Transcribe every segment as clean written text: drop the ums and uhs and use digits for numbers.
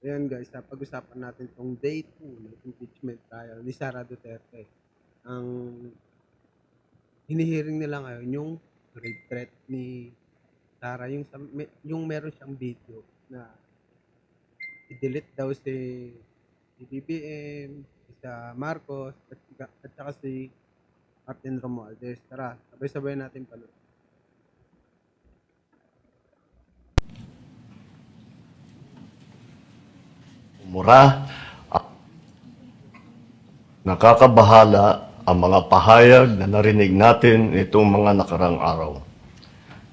Ayan guys, pag-usapan natin tong day 2 ng impeachment trial ni Sara Duterte. Ang hinihiring nila ngayon yung rape threat ni Sara, yung meron siyang video na i-delete daw si BBM, si Marcos, at saka si Martin Romualdez. Tara, sabay-sabay natin panood. Mura, nakakabahala ang mga pahayag na narinig natin itong mga nakarang araw.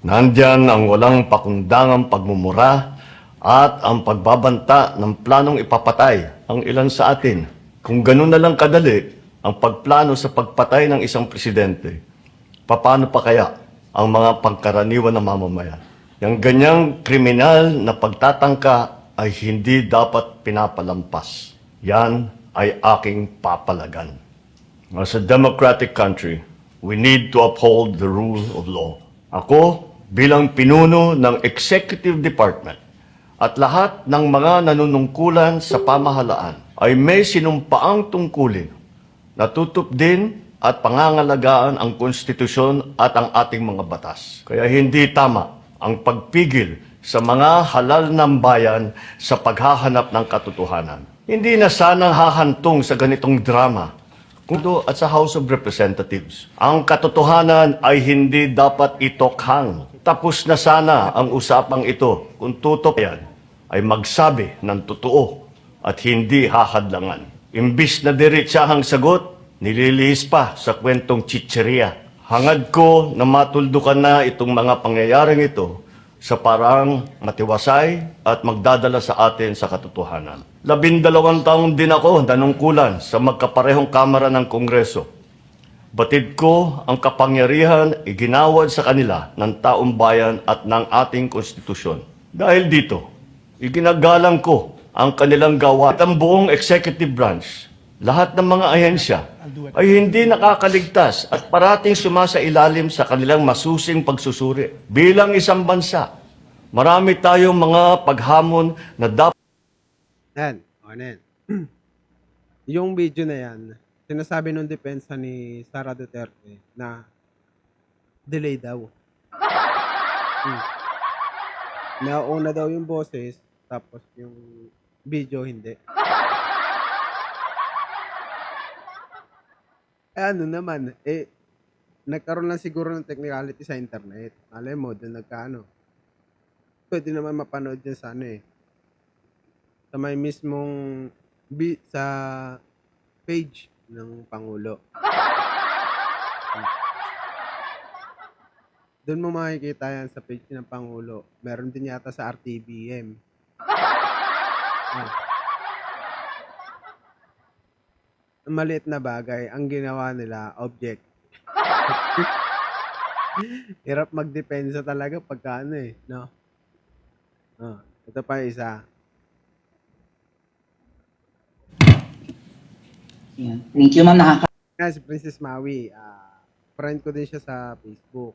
Nandyan ang walang pakundangang pagmumura at ang pagbabanta ng planong ipapatay ang ilan sa atin. Kung ganun na lang kadali ang pagplano sa pagpatay ng isang presidente, paano pa kaya ang mga pangkaraniwan na mamamayan? Yang ganyang kriminal na pagtatangka ay hindi dapat pinapalampas. Yan ay aking papalagan. As a democratic country, we need to uphold the rule of law. Ako, bilang pinuno ng Executive Department at lahat ng mga nanunungkulan sa pamahalaan ay may sinumpaang tungkulin na tutupdin at pangangalagaan ang konstitusyon at ang ating mga batas. Kaya hindi tama ang pagpigil sa mga halal ng bayan sa paghahanap ng katotohanan. Hindi na sanang hahantong sa ganitong drama at sa House of Representatives. Ang katotohanan ay hindi dapat itokhang. Tapos na sana ang usapang ito kung tutupayan ay magsabi ng totoo at hindi hahadlangan. Imbis na diretsahang sagot, nililihis pa sa kwentong chicheria. Hangad ko na matuldukan na itong mga pangyayaring ito sa parang matiwasay at magdadala sa atin sa katotohanan. 12 taon din ako nanungkulan sa magkaparehong kamara ng Kongreso. Batid ko ang kapangyarihan iginawad sa kanila ng taong bayan at ng ating konstitusyon. Dahil dito, iginagalang ko ang kanilang gawa at ang buong executive branch. Lahat ng mga ahensya ay hindi nakakaligtas at parating sumasailalim sa kanilang masusing pagsusuri. Bilang isang bansa, marami tayong mga paghamon na dapat... Yan, yan. Yung video na yan, sinasabi ng depensa ni Sara Duterte na delay daw. Nauna daw yung boses, tapos yung video hindi. Ano naman, nagkaroon lang siguro ng technicality sa internet. Alam mo, doon nagkaano. Pwede naman mapanood yan sa sa may mismong sa page ng Pangulo. Doon mo makikita yan sa page ng Pangulo. Meron din yata sa RTBM. Maliit na bagay, ang ginawa nila, object. Hirap magdepensa talaga pagka no? Ito pa isa. Yeah. Thank you, ma'am. Si Princess Maui, friend ko din siya sa Facebook.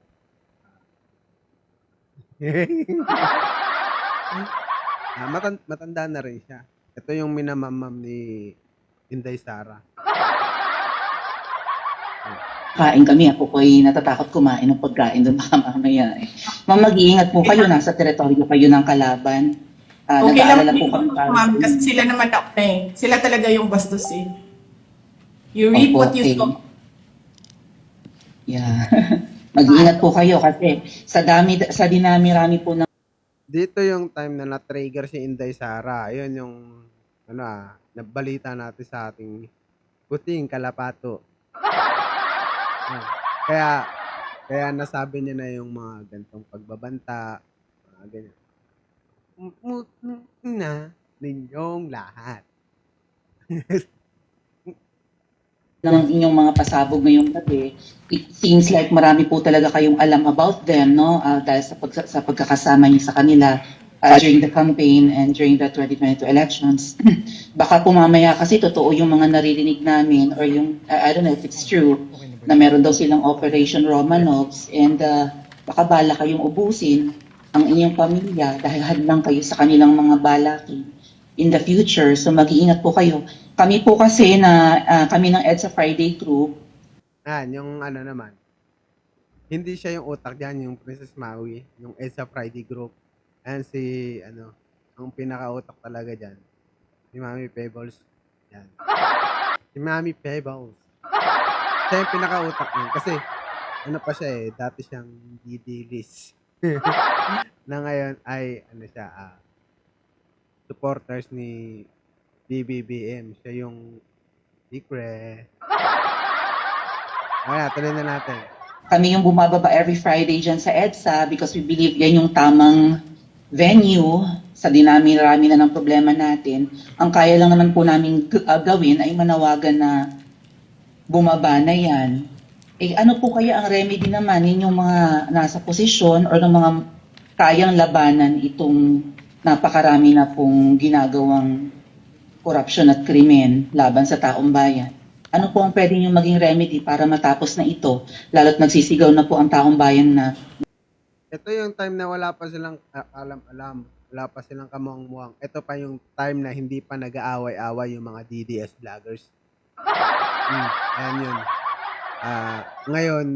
Matanda na rin siya. Ito yung minamamam ni Inday Sara. Kain kami. Ako po ay natatakot kumain ng pagkain doon baka mamaya eh. Ma'am, mag-iingat po kayo. Nasa teritoryo kayo ng kalaban. Okay lang po kami ma'am, kasi sila naman sila talaga yung bastos eh. You reap what you sow. Yeah. Mag-iingat po kayo kasi sa dinami-rami po ng... Dito yung time na na-trigger si Inday Sara. Ayun yung nabalita natin sa ating puting kalapato. Kaya nasabi niya na yung mga gantong pagbabanta, mga ganyan. Na ninyong lahat. ng inyong mga pasabog ngayong gabi, it seems like marami po talaga kayong alam about them, no? Dahil sa pagkakasama niyo sa kanila during the campaign and during the 2022 elections. Baka po mamaya kasi totoo yung mga naririnig namin or yung, I don't know if it's true, na meron daw silang Operation Romanovs and baka bala kayong ubusin ang inyong pamilya dahil hadlang kayo sa kanilang mga balakin. in the future. So mag-iingat po kayo. Kami po kasi kami ng EDSA Friday crew, Yung ano naman, hindi siya yung utak dyan, yung Princess Maui, yung EDSA Friday group. Ayan ang pinaka-utak talaga dyan, si Mami Pebbles. Yan. Si Mami Pebbles. Siya yung pinaka-utak niya. Kasi, ano pa siya dati siyang DD-list. Na ngayon ay, supporters ni BBBM. Siya yung secret. Kaya, tuloy na natin. kami yung bumababa every Friday dyan sa EDSA because we believe yan yung tamang venue sa dinami-rami na ng problema natin. Ang kaya lang naman po namin gawin ay manawagan na bumaba na yan. Ano po kaya ang remedy naman ninyong mga nasa posisyon or ng mga kayang labanan itong napakarami na pong ginagawang korupsyon at krimen laban sa taong bayan? Ano po ang pwede nyo maging remedy para matapos na ito, lalo't nagsisigaw na po ang taong bayan na Ito yung time na wala pa silang alam-alam, wala pa silang kamuang-muang. Ito pa yung time na hindi pa nag-aaway-away yung mga DDS vloggers. Ayan yun. Ngayon,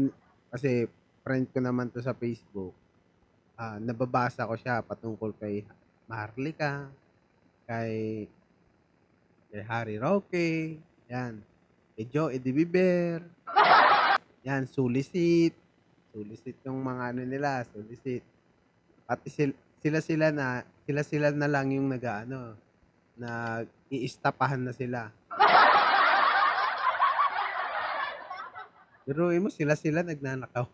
kasi friend ko naman to sa Facebook, nababasa ko siya patungkol kay Maharlika, kay Harry Roque, yan, kay Joe Edibiber, yan, Sulisit yung mga nila, Sulisit. Pati sila na lang yung nag-iistapahan na sila. Pero mo sila nagnanakaw.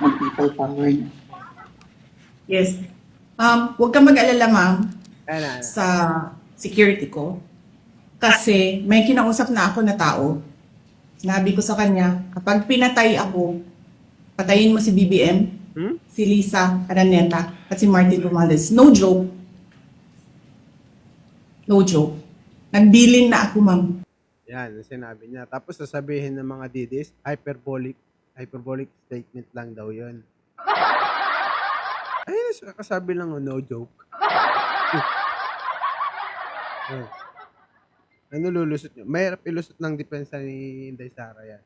mag-people power na. Yes. Huwag kang mag-alala, ma'am, Ano. sa security ko. Kasi may kinausap na ako na tao. Sinabi ko sa kanya, kapag pinatay ako, patayin mo si BBM, si Lisa Araneta, at si Martin Romales. No joke. No joke. Nagbilin na ako, ma'am. Yan, ang sinabi niya. Tapos sasabihin ng mga DDS, hyperbolic statement lang daw yun. Ayun, kasabi lang, no joke. Ano lulusot nyo? Mahirap ilusot ng depensa ni Inday Sara yan.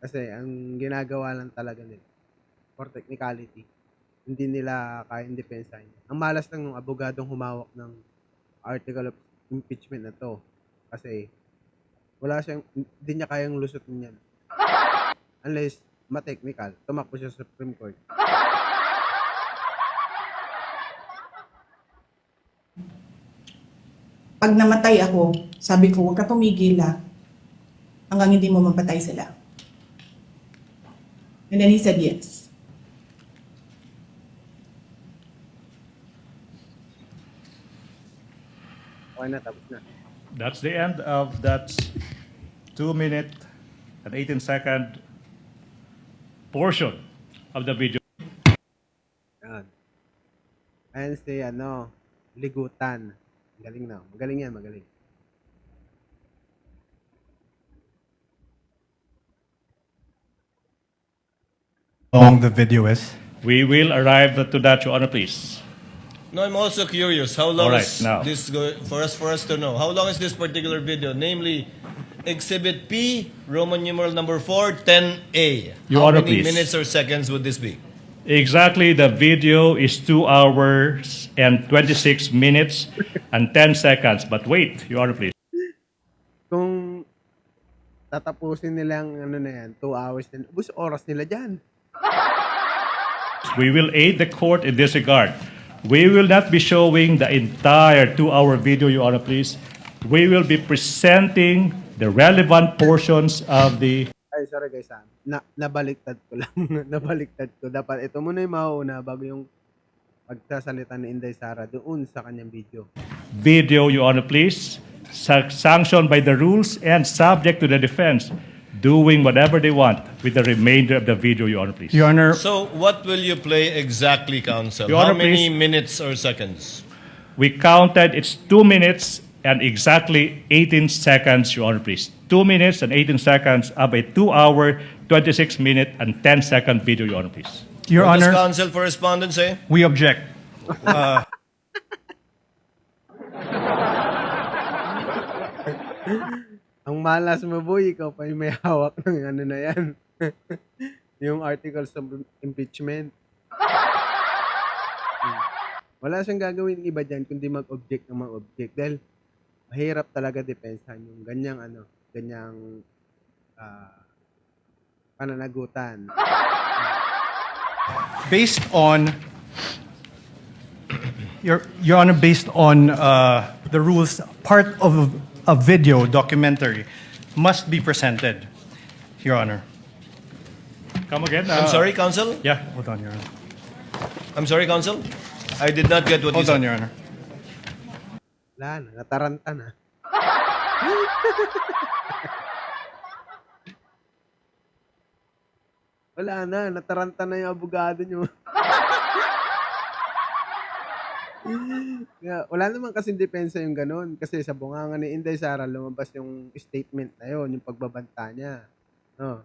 Kasi ang ginagawa lang talaga nila, for technicality, hindi nila kayang depensa niya. Ang malas lang ng abogadong humawak ng article of impeachment na to. Kasi hindi niya kayang lusot niyan. Unless, ma-technical, tumakbo siya sa Supreme Court. Pag namatay ako, sabi ko, huwag ka tumigil hanggang hindi mo mapatay sila. And then he said yes. Okay na, tapos na. That's the end of that 2-minute and 18-second portion of the video. Yan. Ayan si, Ligutan. Galing na. Magaling yan, magaling. Long the video is. We will arrive to that, Your Honor, please. No, I'm also curious. How long All right, is now. this for us to know? How long is this particular video? Namely, Exhibit P, Roman numeral number 4, 10A. Your How Honor, many please. minutes or seconds would this be? Exactly, the video is 2 hours and 26 minutes and 10 seconds. But wait, Your Honor, please. Kung tatapusin nila ang 2 hours, ubus oras nila dyan. We will aid the court in this regard. We will not be showing the entire 2-hour video, Your Honor, please. We will be presenting the relevant portions of the... Ay, sorry guys nabaliktad ko lang. Nabaliktad ko. Dapat ito muna yung mauuna bago yung pagsasalita ni Inday Sara doon sa kanyang video. Video, Your Honor, please. Sanctioned by the rules and subject to the defense, doing whatever they want with the remainder of the video, Your Honor, please. Your Honor, So, what will you play exactly, counsel? Your How Honor, many please. minutes or seconds? We counted, it's 2 minutes and exactly 18 seconds, Your Honor, please. 2 minutes and 18 seconds of a 2-hour, 26-minute and 10-second video, Your Honor, please. Your What does Honor, counsel for respondent say? we object. Ang malas mo, boy. Ikaw pa yung may hawak ng ano na yan. Yung articles of impeachment. Wala siyang gagawin iba dyan kundi mag-object ng mga object. Dahil mahirap talaga depensahan yung ganyang pananagutan. Based on, Your Honor, based on the rules, part of a video documentary must be presented, Your Honor. Come again? I'm sorry, counsel. Yeah. Hold on, Your Honor. I'm sorry, counsel. I did not get what you Hold said. on, Your Honor. Wala na, nataranta na. Wala na, nataranta na yung abogado nyo. Wala naman kasing depensa yung ganun. Kasi sa bunganga ni Inday Sara, lumabas yung statement na yun, yung pagbabanta niya. No.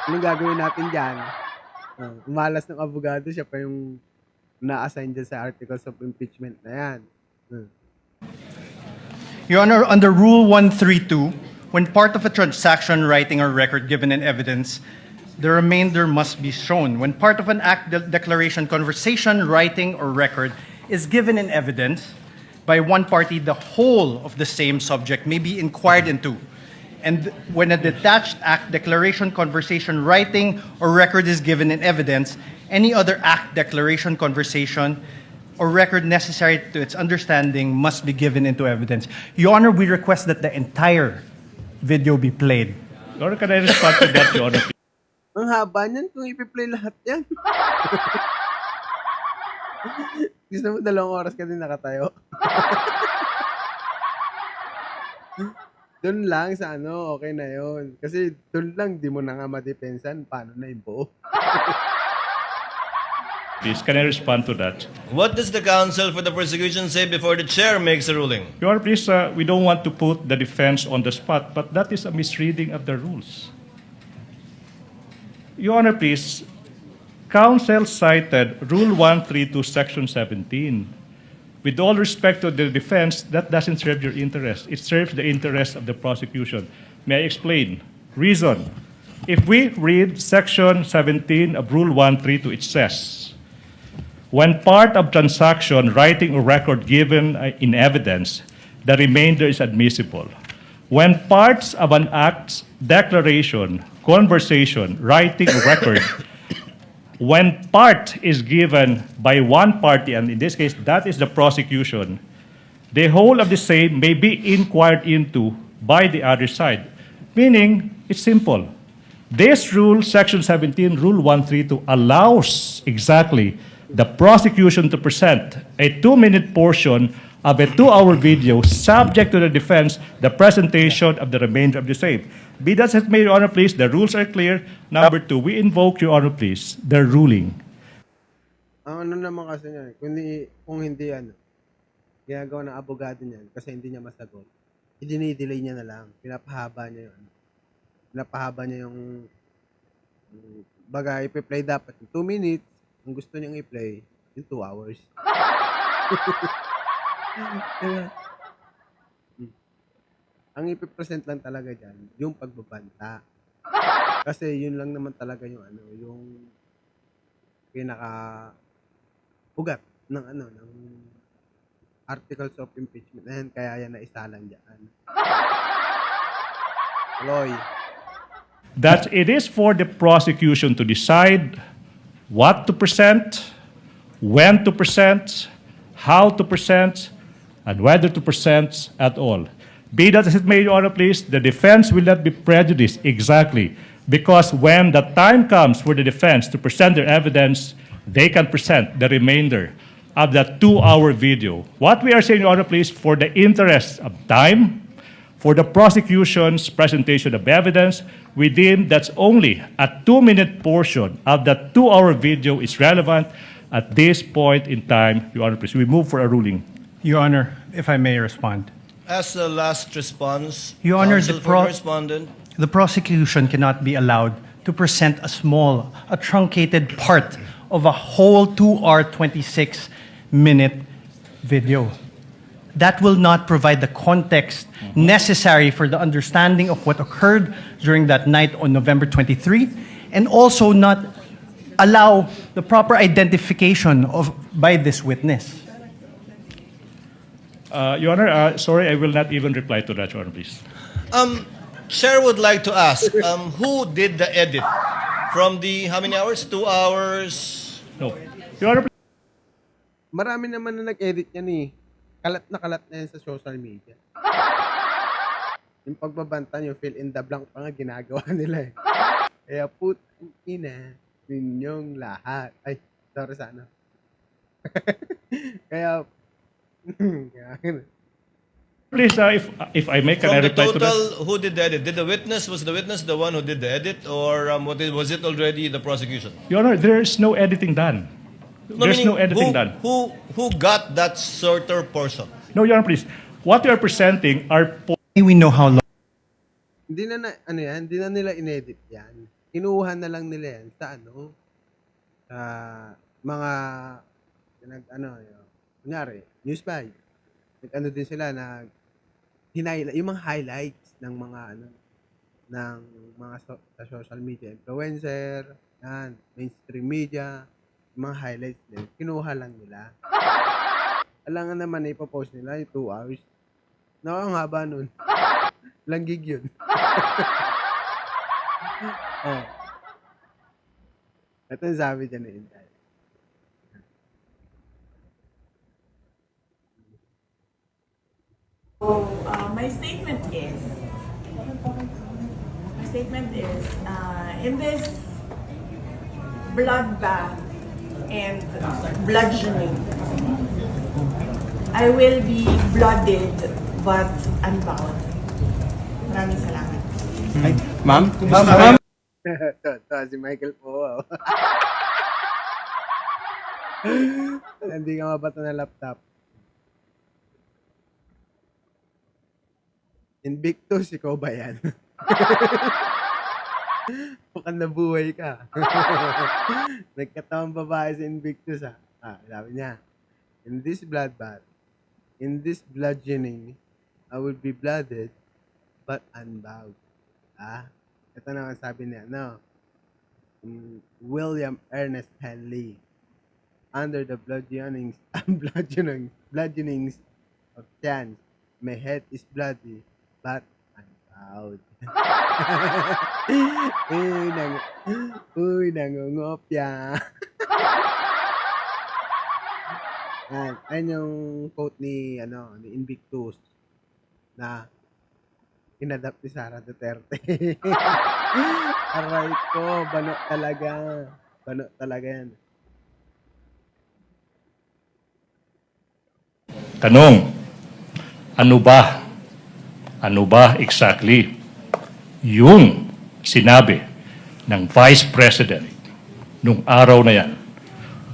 Anong gagawin natin dyan? Umalas ng abogado, siya pa yung na-assign dyan sa articles of impeachment na yan. Your Honor, under Rule 132, when part of a transaction, writing, or record given in evidence, the remainder must be shown. When part of an act, declaration, conversation, writing, or record is given in evidence by one party, the whole of the same subject may be inquired into. And when a detached act, declaration, conversation, writing, or record is given in evidence, any other act, declaration, conversation, or record necessary to its understanding must be given into evidence. Your Honor, we request that the entire video be played. Your Honor, can I respond to that, Your Honor? Ang haba niyan kung ipi-play lahat yan. Gusto mo 2 oras ka din nakatayo? Doon lang sa ano, okay na yon. Kasi doon lang, di mo na nga madepensan. Paano na yung buo? Please, can I respond to that? What does the counsel for the prosecution say before the chair makes a ruling? Your Honor, please, we don't want to put the defense on the spot, but that is a misreading of the rules. Your Honor, please, counsel cited Rule 132, Section 17. With all respect to the defense, that doesn't serve your interest. It serves the interest of the prosecution. May I explain? Reason. If we read Section 17 of Rule 132, it says, when part of transaction, writing, or record given in evidence, the remainder is admissible. When parts of an act, declaration, conversation, writing, or record, when part is given by one party, and in this case, that is the prosecution, the whole of the same may be inquired into by the other side. Meaning, it's simple. This rule, Section 17, Rule 132, allows exactly the prosecution to present a 2-minute portion of a 2-hour video subject to the defense, the presentation of the remainder of the same. Be that as may, Your Honor, please, the rules are clear. Number 2, we invoke, Your Honor, please, the ruling. Ang ano naman kasi niya, kung hindi ano, ginagawa ng abogado niyan kasi hindi niya masagot, i-delay niya na lang. Pinapahaba niya yung baga, ipi-play dapat yung 2 minutes. Ang gusto niyang i-play, yung 2 hours. Diba? Ang ipipresent lang talaga dyan, yung pagbabanta. Kasi yun lang naman talaga yung ano, yung pinaka ugat ng ano, ng articles of impeachment. Ayan, kaya yan na isalang dyan. Aloy. That it is for the prosecution to decide what to present, when to present, how to present, and whether to present at all. Be that as it may, Your Honor, please, the defense will not be prejudiced exactly because when the time comes for the defense to present their evidence, they can present the remainder of that 2-hour video. What we are saying, Your Honor, please, for the interest of time, for the prosecution's presentation of evidence, we deem that's only a 2-minute portion of that 2-hour video is relevant at this point in time, Your Honor, please. We move for a ruling. Your Honor, if I may respond. As a last response, Your Honor, counsel for the respondent. The prosecution cannot be allowed to present a truncated part of a whole 2 hour, 26-minute video. that will not provide the context necessary for the understanding of what occurred during that night on November 23, and also not allow the proper identification by this witness. Your Honor, sorry, I will not even reply to that, Your Honor, please. Chair would like to ask, who did the edit? From the, how many hours? 2 hours? No. Your Honor, Marami naman na nag-edit yan eh. Kalat na yan sa social media. Yung pagbabanta yung fill in the blank pa nga ginagawa nila eh. Kaya putang ina ninyong lahat. Ay, sorry sana. Kaya, please, if I may, can From I the reply to that? total, who did the edit? Was the witness the one who did the edit, or was it already the prosecution? Your Honor, there's no editing done. There's meaning, no editing done. Who got that shorter portion? No, Your Honor, please. What you are presenting are We know how long. hindi na nila inedit yan. Kinuha na lang nila yan sa sa mga, kunyari, news by. Din sila na yung mga highlights ng mga sa social media influencer, yan, mainstream media, yung mga highlights din, kinuha lang nila. Alangan naman na ipopost nila yung 2 hours. Ang haba nun. Lang gig yun. Oh. Ito yung sabi dyan na Inday. My statement is, in this bloodbath and bludgeoning, I will be blooded but unbound. Maraming salamat. Ma'am? Ito, si Michael po. Hindi ka mabato ng laptop. Invictus, ikaw ba yan? Mukhang nabuhay ka. Nagkatawang babae sa Invictus ha. Sabi niya, in this bloodbath, in this bludgeoning, I will be blooded but unbowed. Ito na ang sabi niya, William Ernest Henley. Under the bludgeonings of chance, my head is bloody but unbowed. Nangungopya. Ayun yung quote ni Invictus na inadapt ni Sara Duterte. Aray ko, bano talaga. Bano talaga yan. Tanong, ano ba exactly yung sinabi ng Vice President nung araw na yan,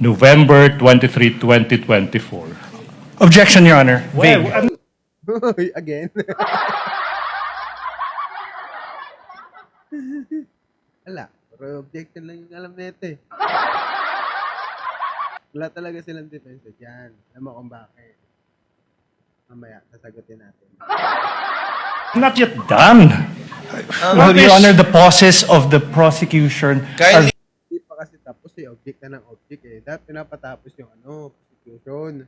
November 23, 2024? Objection, Your Honor. Well, Vague. Again. Wala. Pero objection lang yung alam nito eh. Wala talaga silang depensa dyan. Alam mo kung bakit. Mamaya, sasagutin natin. not yet done. Well, Your Honor, the process of the prosecution Kindly, Hindi pa kasi tapos eh. Object na ng object eh. Dapat pinapatapos yung prosecution.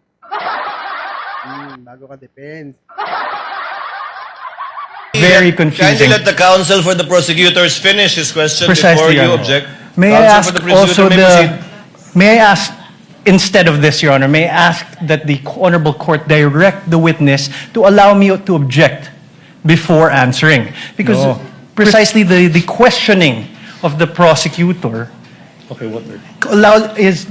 Bago ka defense. very kindly confusing. let the counsel for the prosecutors finish his question before Precisely, you Your Honor. object. May I Counsel ask for the prosecutor also may proceed. may I ask, instead of this, Your Honor, may I ask that the Honorable Court direct the witness to allow me to object before answering? Because No. precisely the questioning of the prosecutor Okay, what? is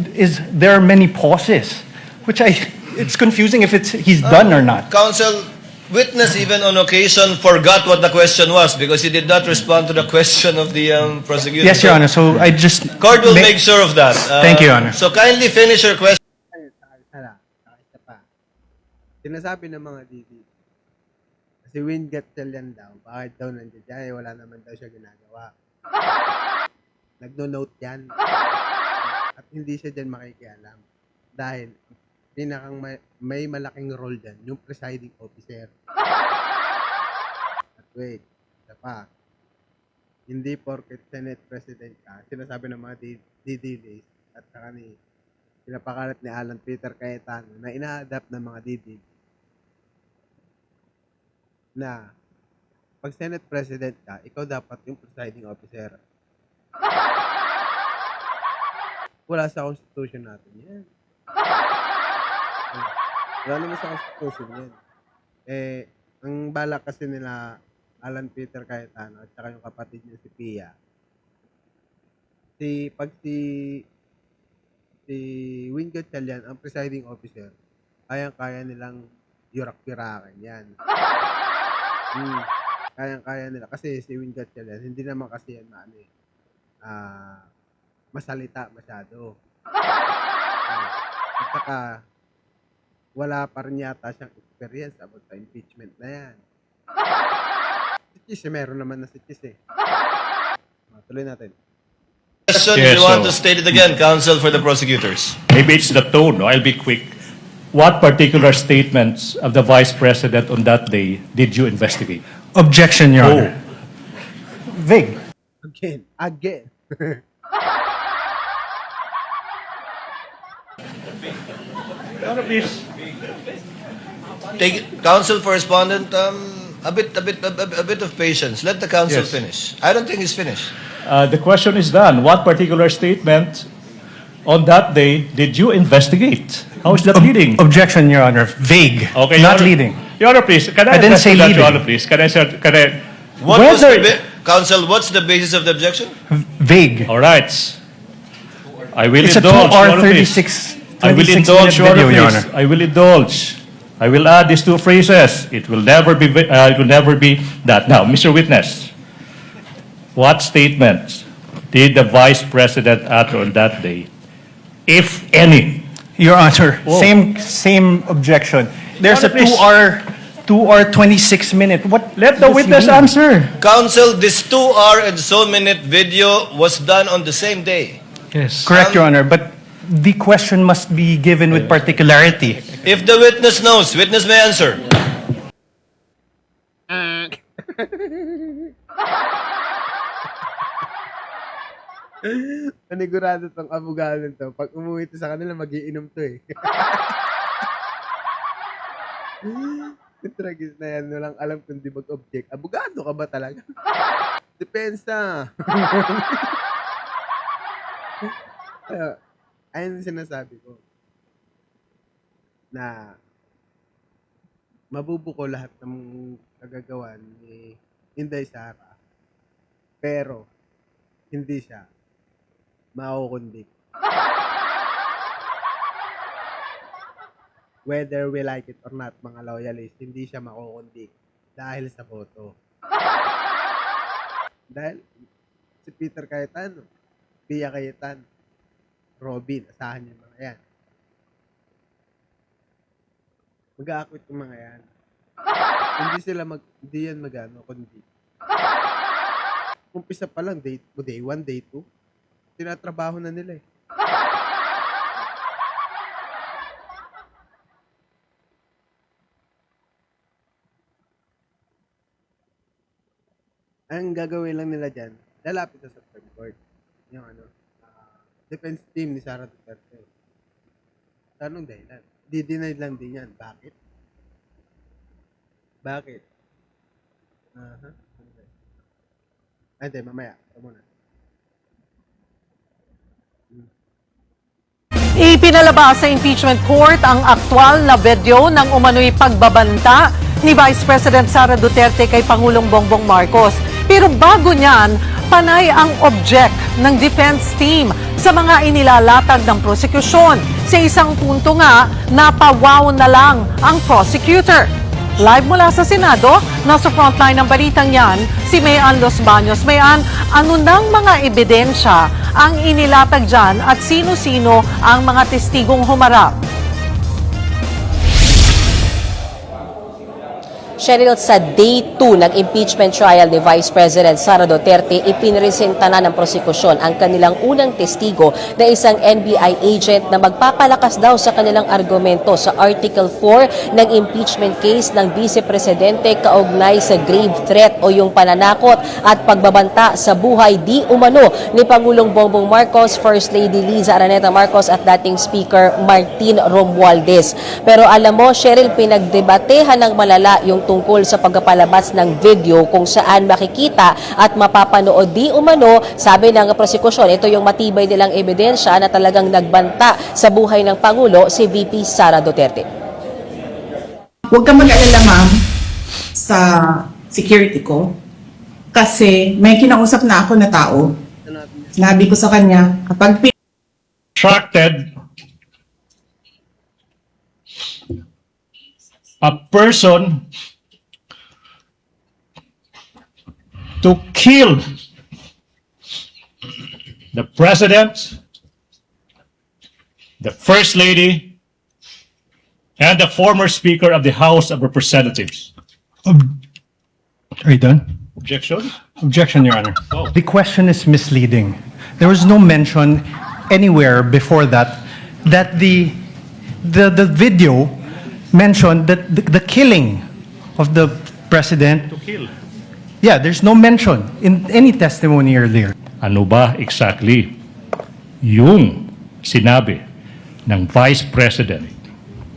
there are many pauses, which it's confusing if he's done or not. Counsel, witness even on occasion forgot what the question was because he did not respond to the question of the prosecutor. Yes, Your Honor. So I just Court will make sure of that. Thank you, Your Honor. So kindly finish your question. Isa pa. Sinasabi ng mga DD. Si Win Gatchel yan daw. Bakit daw nandiyan dyan? Eh, wala naman daw siya ginagawa. Nagno-note yan. At hindi siya dyan makikialam. Dahil may malaking role dyan, yung presiding officer. At wait, isa pa. Hindi porket Senate President ka, sinasabi ng mga DDLs at saka pinapakalat ni Alan Peter Cayetano na ina-adapt ng mga DDL na pag Senate President ka, ikaw dapat yung presiding officer. Wala sa Constitution natin yan. Wala naman sa Constitution yan. Ang balak kasi nila Alan Peter Cayetano at saka yung kapatid niya si Pia. Si Win Gatchalian, ang presiding officer, kayang-kaya nilang yurak-yurakan yan. Kayang-kaya nila. Kasi si Win Gatchalian, hindi naman kasi yan masalita masyado. At saka, wala pa rin yata siyang experience about sa impeachment na yan. Si Chis, meron naman na si Chis eh. Tuloy natin. Question, Yes, if you want so- to state it again, counsel for the prosecutors. Maybe it's the tone. No? I'll be quick. What particular statements of the Vice President on that day did you investigate? Objection, Your Oh. Honor. Vague. Again. Your Honor, please. Counsel for respondent, a bit of patience. Let the counsel Yes. finish. I don't think he's finished. The question is done. What particular statement on that day did you investigate? How is that leading? Objection, Your Honor. Vague. Okay, Your Not Honor- leading. Your Honor, please. Can I I didn't attest say to that, leading. Your Honor, please? Can I? What was Whether- counsel, what's the basis of the objection? Vague. All right. I will It's a indulge. 2 hour Your Honor, please. 36 I will 26 indulge, minute Your Honor, video, Your please. Honor. I will indulge. I will add these two phrases. It will never be that. Now, Mr. Witness, what statements did the Vice President utter on that day, if any? Your Honor, Whoa. same objection. There's a Your Honor, 2 hour 26 minute. What? Let the does he witness mean? answer. Counsel, this 2 hour and so minute video was done on the same day. Yes. Correct, Your Honor, but the question must be given with particularity. If the witness knows, witness may answer. Panigurado tong abogado to. Pag umuwi to sa kanila, magiinom to eh. Yung tragis na yan, walang alam kung di mag-object. Abogado ka ba talaga? Depensa. Ayun yung sinasabi ko. Na mabubuko lahat ng kagagawan ni Inday Sara. Pero, hindi siya makukundik. Whether we like it or not, mga loyalists, hindi siya makukundik dahil sa boto. Dahil si Peter Cayetano, Pia Cayetano, Robin, asahan niyo mga yan. Mag-aakwit yung mga yan. Hindi yan mag-ano, kundi. Umpisa pa lang, day 1, day 2, tinatrabaho na nila eh. Ang gagawin lang nila dyan, lalapit sa Supreme Court. Yung defense team ni Sara Duterte. Sa anong dahilan? Di-deny lang din yan. Bakit? Bakit? Hindi, mamaya. Ito muna. Ipinalabas sa impeachment court ang aktwal na video ng umano'y pagbabanta ni Vice President Sara Duterte kay Pangulong Bongbong Marcos. Pero bago niyan, panay ang object ng defense team sa mga inilalatag ng prosekusyon. Sa isang punto nga, napawaw na lang ang prosecutor. Live mula sa Senado, nasa frontline ng balitang yan, si Mayan Los Baños. Mayan, ano nang mga ebidensya ang inilatag dyan at sino-sino ang mga testigong humarap? Cheryl, sa day 2 ng impeachment trial ni Vice President Sara Duterte, ipinresenta na ng prosekusyon ang kanilang unang testigo na isang NBI agent na magpapalakas daw sa kanilang argumento sa Article 4 ng impeachment case ng Vice Presidente kaugnay sa grave threat o yung pananakot at pagbabanta sa buhay di umano ni Pangulong Bongbong Marcos, First Lady Liza Araneta Marcos at dating Speaker Martin Romualdez. Pero alam mo, Cheryl, pinagdebatehan ng malala yung tungkol sa pagpapalabas ng video kung saan makikita at mapapanood di umano, sabi ng prosekusyon, ito yung matibay nilang ebidensya na talagang nagbanta sa buhay ng Pangulo si VP Sara Duterte. Huwag kang mag-alala, ma'am, sa security ko. Kasi may kinausap na ako na tao. Sinabi ko sa kanya, kapag Attracted a person to kill the president, the first lady, and the former speaker of the House of Representatives. Are you done? Objection? Objection, Your Honor. Oh. The question is misleading. There was no mention anywhere before that that the video mentioned that the killing of the president. To kill. Yeah, there's no mention in any testimony earlier. Ano ba exactly yung sinabi ng Vice President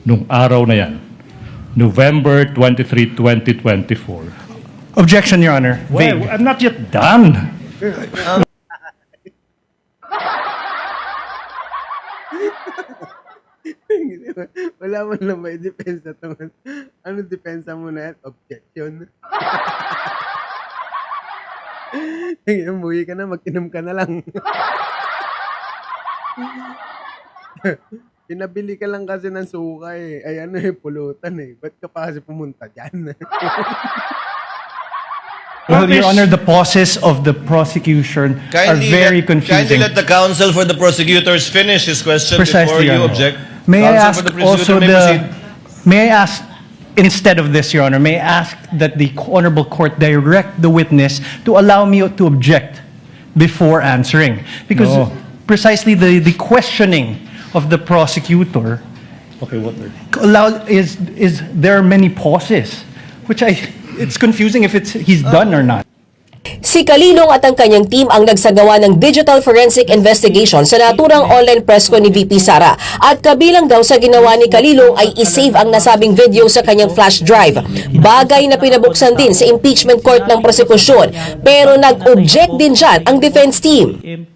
nung araw na yan, November 23, 2024? Objection, Your Honor. Well, Vague. I'm not yet done. Wala mo lang may depensa to. Ano depensa mo na yan? Objection. Umuwi ka na, mag-inom ka na lang. Pinabili ka lang kasi ng suka eh. Ay ano eh, pulutan eh. Ba't ka pa kasi pumunta dyan? Well, Your Honor, the pauses of the prosecution are very Kindly confusing. let the counsel for the prosecutors finish his question before Precisely, you Your Honor. object. May I Counsel ask for the also prosecutor may proceed. may I ask, instead of this, Your Honor, may I ask that the Honorable Court direct the witness to allow me to object before answering? Because No. precisely the questioning of the prosecutor Okay, what? is there are many pauses, which it's confusing if he's done or not. Si Calilong at ang kanyang team ang nagsagawa ng digital forensic investigation sa naturang online press ko ni VP Sara. At kabilang daw sa ginawa ni Calilong ay isave ang nasabing video sa kanyang flash drive. Bagay na pinabuksan din sa impeachment court ng prosekusyon. Pero nag-object din dyan ang defense team.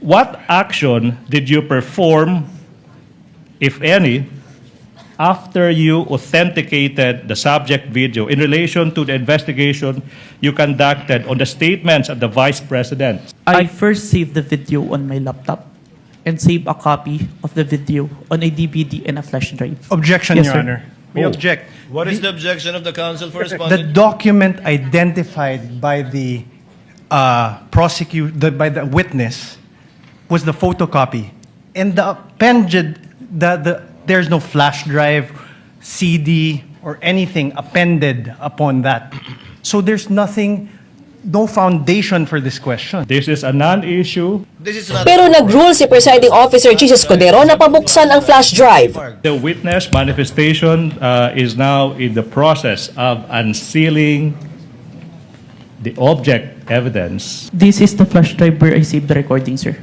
What action did you perform, if any, after you authenticated the subject video in relation to the investigation you conducted on the statements of the Vice President? I first saved the video on my laptop and saved a copy of the video on a DVD and a flash drive. Objection, Yes, Your sir. Honor. We object. What is the objection of the counsel for The respondent? document identified by the by the witness was the photocopy, and the appended there's no flash drive, CD, or anything appended upon that. So there's nothing, no foundation for this question. This is a non-issue. This is not Pero nag-rule si Presiding Officer Jesus Codero na pabuksan ang flash drive. The witness manifestation is now in the process of unsealing the object evidence. This is the flash drive where I saved the recording, sir.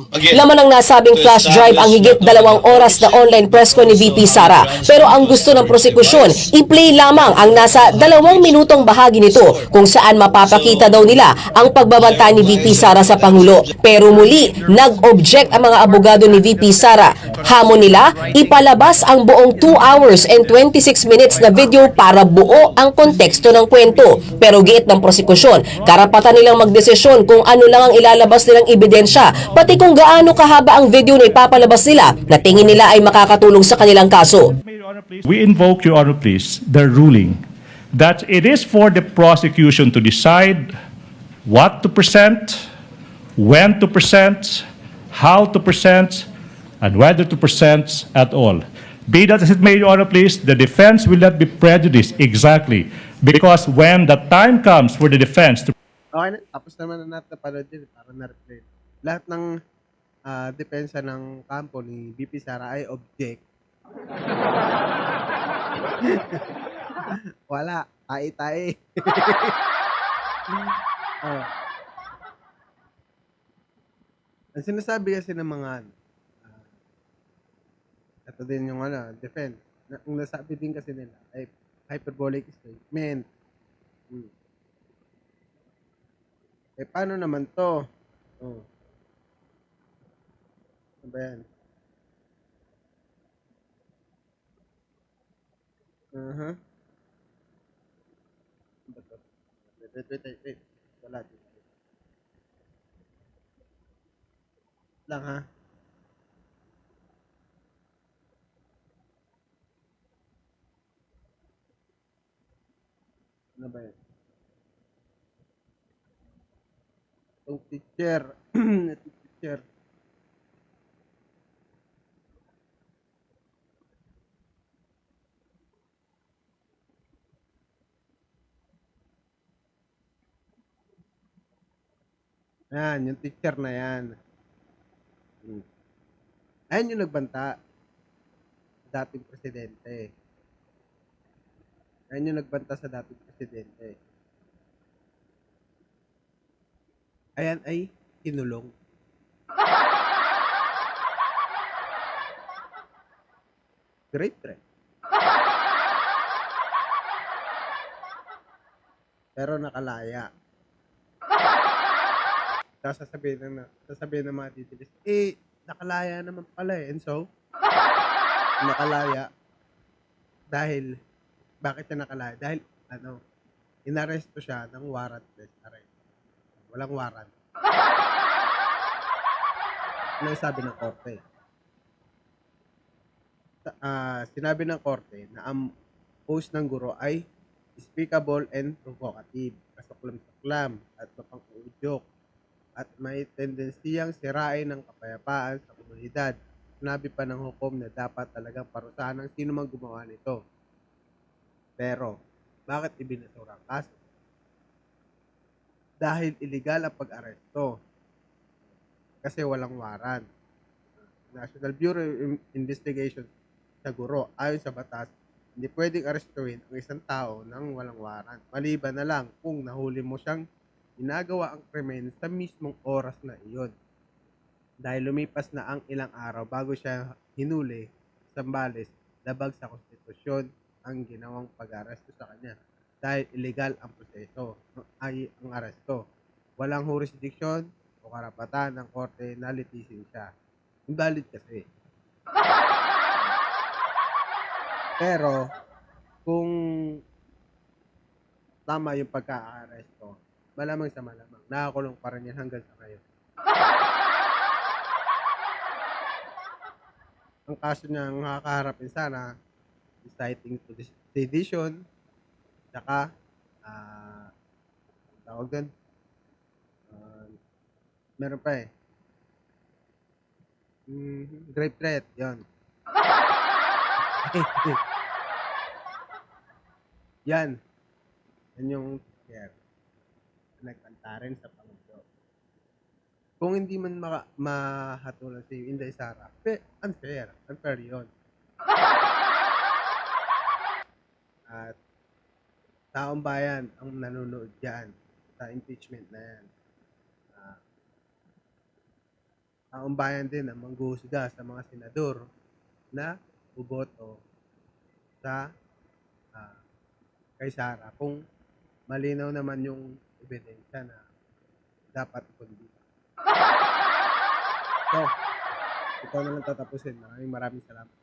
Again, Laman ng nasabing flash drive ang higit 2 oras na online press ko ni VP Sara. Pero ang gusto ng prosekusyon, i-play lamang ang nasa 2 minutong bahagi nito kung saan mapapakita daw nila ang pagbabanta ni VP Sara sa Pangulo. Pero muli, nag-object ang mga abogado ni VP Sara. Hamon nila, ipalabas ang buong 2 hours and 26 minutes na video para buo ang konteksto ng kwento. Pero giit ng prosekusyon, karapatan nilang magdesisyon kung ano lang ang ilalabas nilang ebidensya, pati kung gaano kahaba ang video na ipapalabas nila na tingin nila ay makakatulong sa kanilang kaso. We invoke, Your Honor, please, the ruling that it is for the prosecution to decide what to present, when to present, how to present, and whether to present at all. Be that as it may, Your Honor, please, the defense will not be prejudiced exactly because when the time comes for the defense to Okay na, tapos naman na natin napanood yun, para na-replay. Lahat ng depensa ng kampo ni BP Sara ay object. Wala, tae-tae. Ah. Ang sinasabi kasi ng mga ito din yung defense. Ang nasabi din kasi nila ay hyperbolic statement. Eh, paano naman to? Oh. Ano ba yan? Uh-huh. Ano ba to? Wait. Wala dito. Lang ha? Ano ba yan? Itong teacher. Itong teacher. Yan, yung teacher na yan. Ayan yung nagbanta. Dating presidente. Ayan yung nagbanta sa dating presidente. Ayan ay kinulong. Great threat. Pero nakalaya. Tapos sasabihin ng mga titilis, nakalaya naman pala eh. And so, nakalaya dahil, bakit siya nakalaya? Dahil, inaresto siya ng warrantless arrest. Walang warrant. Ano yung sabi ng korte? Sinabi ng korte na ang post ng guro ay despicable and provocative, kasuklam-suklam at mapang-udyok at may tendensiyang sirain ng kapayapaan sa komunidad. Sinabi pa ng hukom na dapat talagang parusahan ng sino mang gumawa nito. Pero, bakit ibinasura ang kaso? Dahil illegal ang pag-aresto. Kasi walang warrant. National Bureau of Investigation sa guro, ayon sa batas, hindi pwedeng arestuhin ang isang tao nang walang warrant. Maliban na lang kung nahuli mo siyang ginagawa ang krimen sa mismong oras na iyon. Dahil lumipas na ang ilang araw bago siya hinuli, Zambales, labag sa konstitusyon ang ginawang pag-aresto sa kanya. Dahil illegal ang proseso, ang aresto. Walang jurisdiction o karapatan ng korte na litisin siya. Invalid kasi. Pero, kung tama yung pagka-aresto, malamang sa malamang, nakakulong pa rin yan hanggang sa ngayon. Ang kaso niya ang nakakaharapin sana, inciting to sedition, saka, tawag doon, meron pa eh. Grave threat, yun. Yan. Yan yung share. Nagkanta rin sa Pangulo. Kung hindi man mahatulan si Inday Sara, unfair. Unfair yun. At taong bayan ang nanonood dyan sa impeachment na yan. Taong bayan din ang mangguhusga sa mga senador na buboto sa kay Sara kung malinaw naman yung ebidensya na dapat kundi. So, ito na lang tatapusin. Maraming salamat.